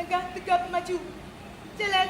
Langkah tegap maju. Jalan.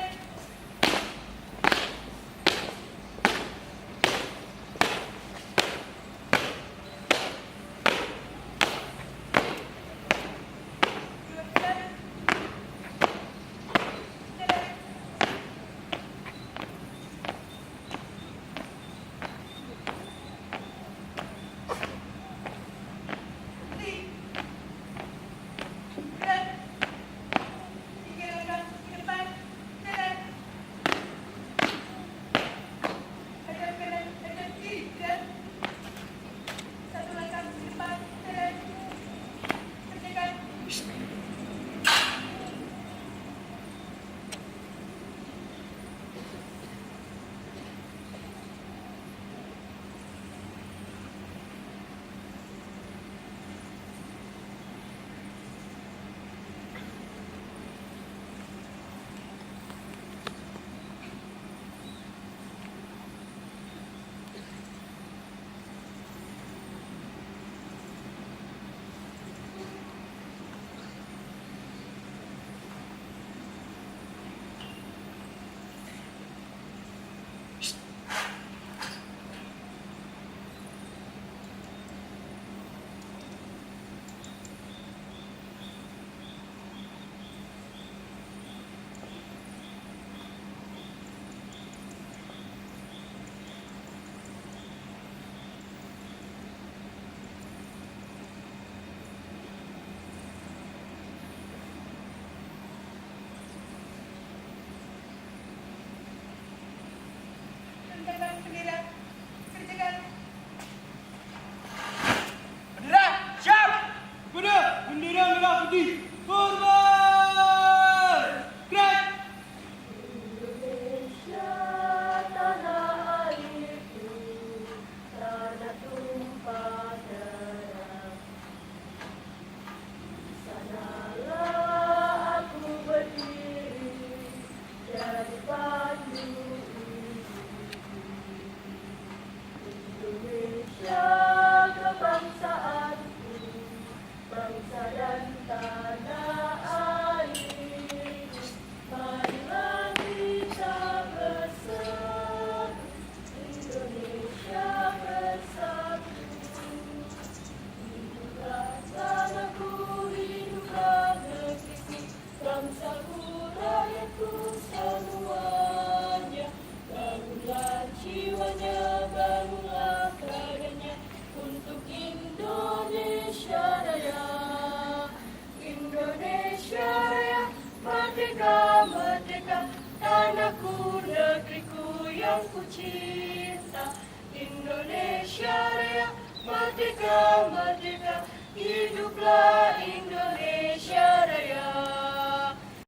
Kerjakan bendera. Kerjakan. Bendera, siap! Pada bendera merah putih. Hormat! Gerak! Indonesia tanah airku, tanah tumpah darah. Sanalah aku berdiri jadi pandu Indonesia kebangsaanku, bangsa dan tanah air. Marilah kita bersatu, Indonesia bersatu. Hiduplah tanahku, hiduplah negeriku, bangsaku, rakyatku semuanya. Bangunlah jiwanya, bangunlah badannya untuk Indonesia Raya. Indonesia Raya, merdeka, merdeka, tanahku, negeriku yang ku cinta. Indonesia Raya, merdeka, merdeka, hiduplah Indonesia Raya.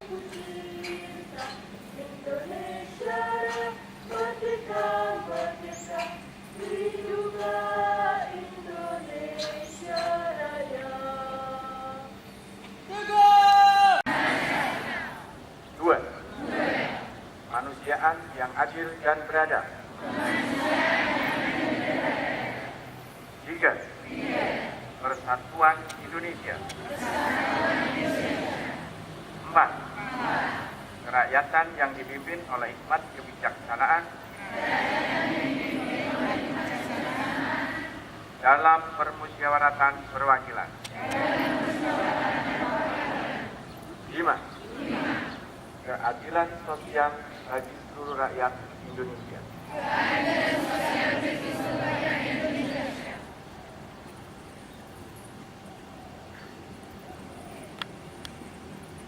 Ku cinta Indonesia Raya, merdeka, merdeka, hiduplah Indonesia Raya. Dua. Kemanusiaan yang adil dan beradab. Tiga. Persatuan Indonesia. Empat. Kerakyatan yang dipimpin oleh hikmat kebijaksanaan dalam permusyawaratan perwakilan. 5. Keadilan sosial bagi seluruh rakyat Indonesia.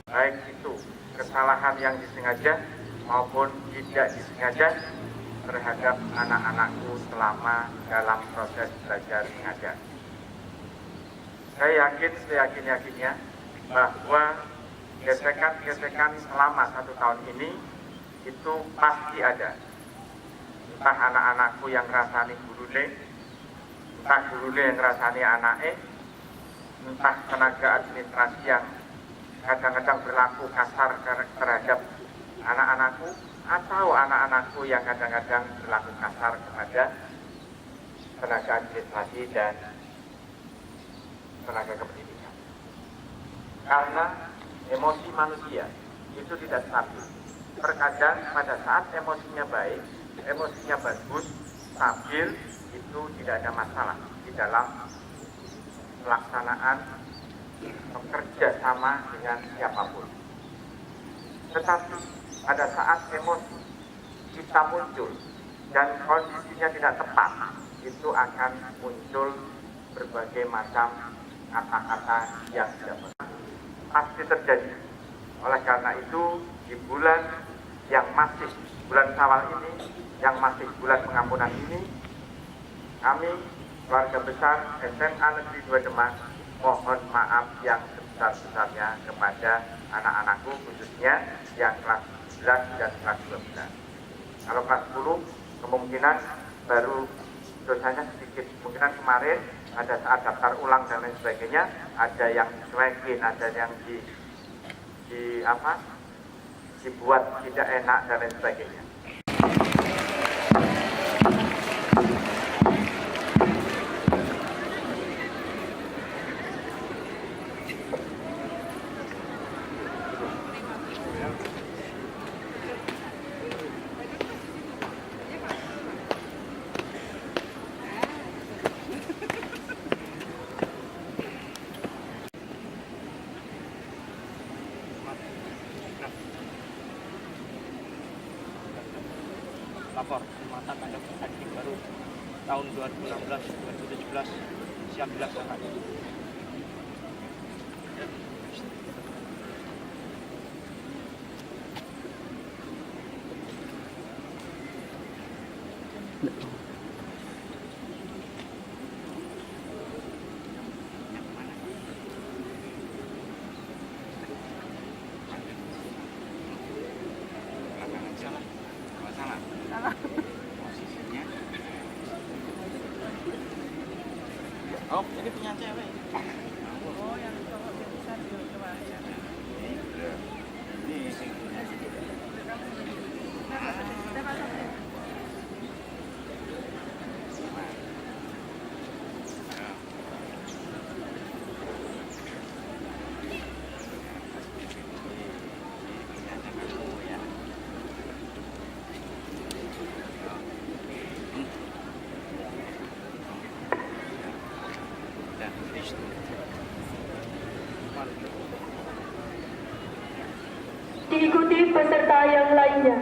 Baik itu kesalahan yang disengaja maupun tidak disengaja terhadap anak-anakku selama dalam proses belajar mengajar. Saya yakin seyakin-yakinnya bahwa gesekan-gesekan selama 1 tahun ini itu pasti ada. Entah anak-anakku yang ngerasani gurune, entah gurune yang ngerasani anaknya, entah tenaga administrasi yang kadang-kadang berlaku kasar terhadap anak-anakku, atau anak-anakku yang kadang-kadang berlaku kasar kepada tenaga administrasi dan tenaga kependidikan. Karena emosi manusia itu tidak stabil. Terkadang pada saat emosinya baik, emosinya bagus, stabil, itu tidak ada masalah di dalam pelaksanaan bekerja sama dengan siapapun. Tetapi pada saat emosi kita muncul dan kondisinya tidak tepat, itu akan muncul berbagai macam kata-kata yang tidak benar. Pasti terjadi. Oleh karena itu, di bulan yang masih bulan Syawal ini, yang masih bulan pengampunan ini, kami keluarga besar SMA Negeri 2 Demak mohon maaf yang sebesar-besarnya kepada anak-anakku, khususnya yang kelas 11 dan kelas 12. Kalau kelas 10 kemungkinan baru dosanya sedikit. Kemungkinan kemarin ada saat daftar ulang dan lain sebagainya, ada yang dicuekin, ada yang dibuat tidak enak dan lain sebagainya. Lapor mata tanda pertandingan baru tahun 2016-2017 siap dilaksanakan. Oh, ini punya cewek. Oh, yang cowok yang besar coba ya. Ini sih. Diikuti peserta yang lainnya.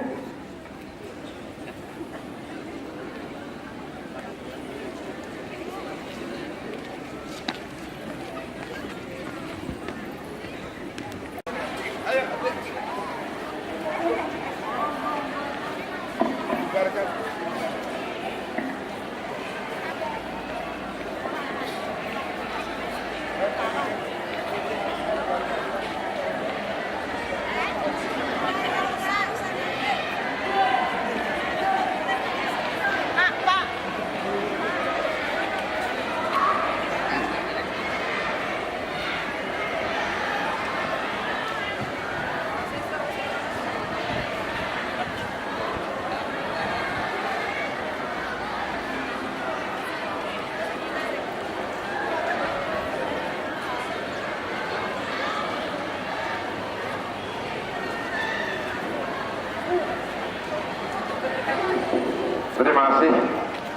Terima kasih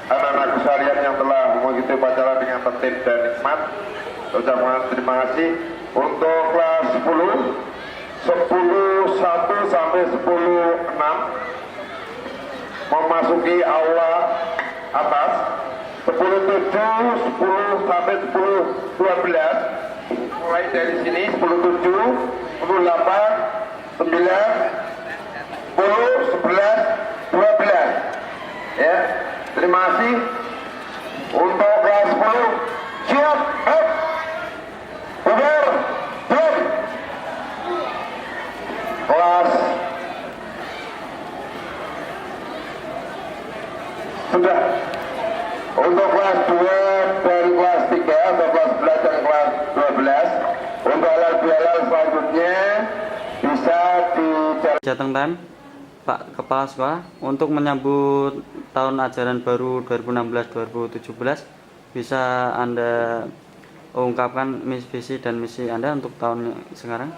anak-anak sekalian yang telah mengikuti upacara dengan tertib dan nikmat. Ucapan terima kasih untuk kelas 10, 10.1 sampai 10.6 memasuki aula atas, 10.7, 10 sampai 10.12 mulai dari sini 10.7, 10.8, 9, 10, 11, 12. Ya, terima kasih. Untuk kelas 10, siap, bubar, jam. Kelas sudah. Untuk kelas 2 dan kelas 3 atau kelas 11 dan kelas 12, untuk halal-bihalal selanjutnya bisa dijalankan. Jateng Time, Pak Kepala Sekolah, untuk menyambut tahun ajaran baru 2016-2017, bisa Anda ungkapkan visi dan misi Anda untuk tahun sekarang?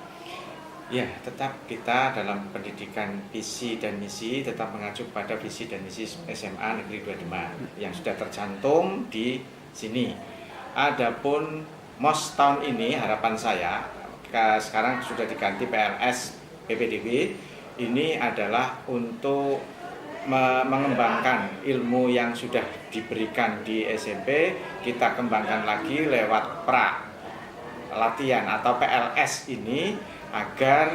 Ya, tetap kita dalam pendidikan visi dan misi tetap mengacu pada visi dan misi SMA Negeri 2 Demak yang sudah tercantum di sini. Adapun MOS tahun ini harapan saya sekarang sudah diganti PLS PPDB, ini adalah untuk mengembangkan ilmu yang sudah diberikan di SMP, kita kembangkan lagi lewat latihan atau PLS ini agar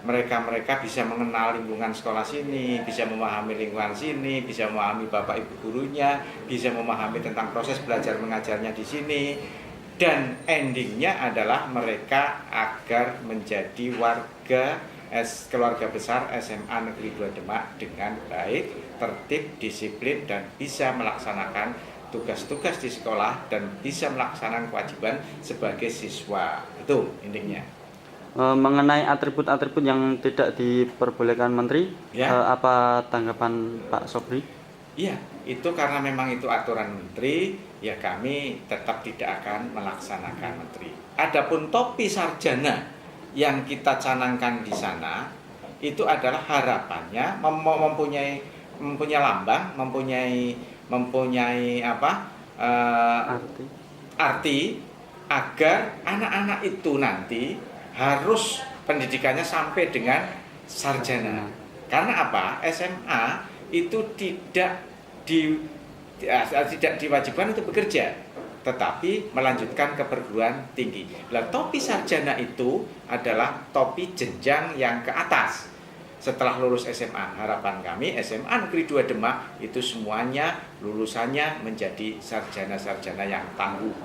mereka bisa mengenal lingkungan sekolah sini, bisa memahami lingkungan sini, bisa memahami bapak ibu gurunya, bisa memahami tentang proses belajar mengajarnya di sini, dan endingnya adalah mereka agar menjadi keluarga besar SMA Negeri 2 Demak dengan baik, tertib, disiplin, dan bisa melaksanakan tugas-tugas di sekolah dan bisa melaksanakan kewajiban sebagai siswa. Itu intinya. Mengenai atribut-atribut yang tidak diperbolehkan Menteri, Ya. apa tanggapan Pak Sobri? Iya, itu karena memang itu aturan Menteri, ya kami tetap tidak akan melaksanakan Menteri. Adapun topi sarjana yang kita canangkan di sana, itu adalah harapannya mempunyai lambang, mempunyai arti agar anak-anak itu nanti harus pendidikannya sampai dengan sarjana. Karena apa? SMA itu tidak diwajibkan untuk bekerja, tetapi melanjutkan ke perguruan tinggi. Nah, topi sarjana itu adalah topi jenjang yang ke atas. Setelah lulus SMA, harapan kami SMA Negeri 2 Demak itu semuanya lulusannya menjadi sarjana-sarjana yang tangguh,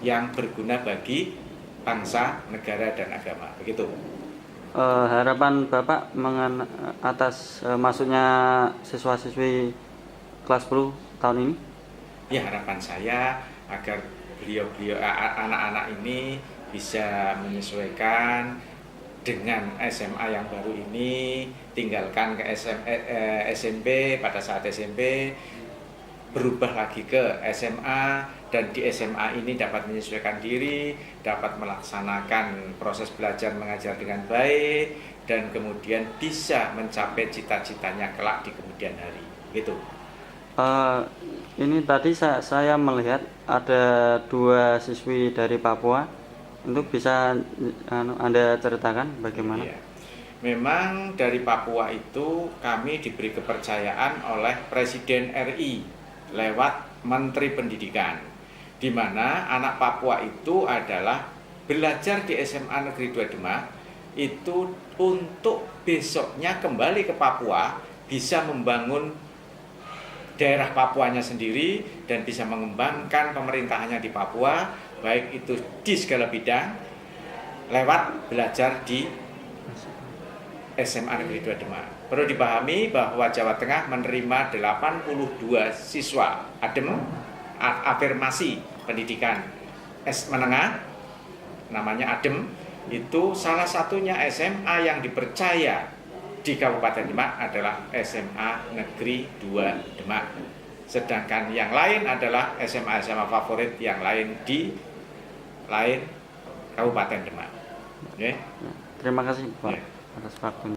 yang berguna bagi bangsa, negara, dan agama. Begitu. Harapan Bapak atas masuknya siswa-siswi kelas 10 tahun ini? Ya, harapan saya agar anak-anak ini bisa menyesuaikan dengan SMA yang baru ini, tinggalkan ke SMP pada saat SMP, berubah lagi ke SMA, dan di SMA ini dapat menyesuaikan diri, dapat melaksanakan proses belajar mengajar dengan baik, dan kemudian bisa mencapai cita-citanya kelak di kemudian hari. Gitu. Ini tadi saya melihat ada 2 siswi dari Papua. Itu bisa Anda ceritakan bagaimana? Iya. Memang dari Papua itu kami diberi kepercayaan oleh Presiden RI lewat Menteri Pendidikan, di mana anak Papua itu adalah belajar di SMA Negeri 2 Demak itu untuk besoknya kembali ke Papua, bisa membangun daerah Papuanya sendiri dan bisa mengembangkan pemerintahannya di Papua, baik itu di segala bidang lewat belajar di SMA Negeri 2 Demak. Perlu dipahami bahwa Jawa Tengah menerima 82 siswa afirmasi pendidikan menengah, namanya ADEM, itu salah satunya SMA yang dipercaya di Kabupaten Demak adalah SMA Negeri 2 Demak. Sedangkan yang lain adalah SMA-SMA favorit yang lain di lain Kabupaten Demak. Okay? Terima kasih Pak Yeah. atas waktunya.